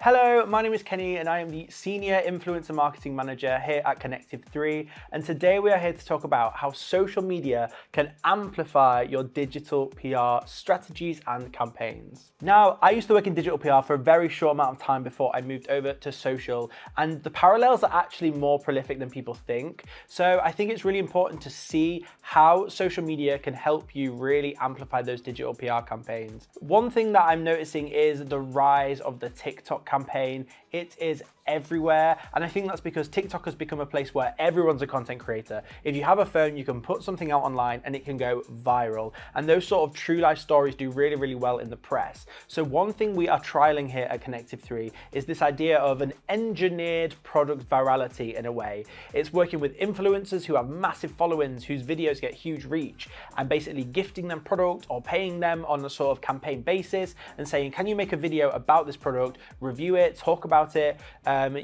Hello, my name is Kenny and I am the Senior Influencer Marketing Manager here at Connective3, and today we are here to talk about how social media can amplify your digital PR strategies and campaigns. Now, I used to work in digital PR for a very short amount of time before I moved over to social, and the parallels are actually more prolific than people think. So I think it's really important to see how social media can help you really amplify those digital PR campaigns. One thing that I'm noticing is the rise of the TikTok campaign. It is everywhere, and I think that's because TikTok has become a place where everyone's a content creator. If you have a phone, you can put something out online and it can go viral, and those sort of true life stories do really well in the press. So one thing we are trialing here at Connective3 is this idea of an engineered product virality. In a way, it's working with influencers who have massive followings, whose videos get huge reach, and basically gifting them product or paying them on a sort of campaign basis and saying, can you make a video about this product, review it, talk about it.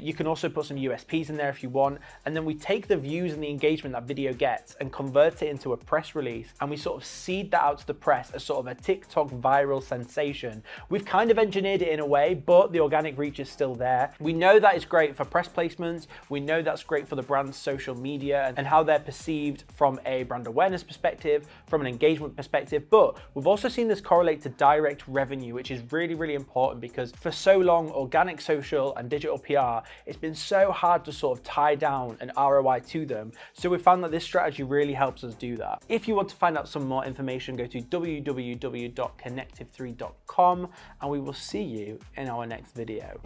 You can also put some USPs in there if you want, and then we take the views and the engagement that video gets and convert it into a press release, and we sort of seed that out to the press as sort of a TikTok viral sensation. We've kind of engineered it in a way, but the organic reach is still there. We know that is great for press placements, we know that's great for the brand's social media and how they're perceived from a brand awareness perspective, from an engagement perspective, but we've also seen this correlate to direct revenue, which is really important because for so long, organic social and digital PR, it's been so hard to sort of tie down an ROI to them. So we found that this strategy really helps us do that. If you want to find out some more information, go to www.connective3.com and we will see you in our next video.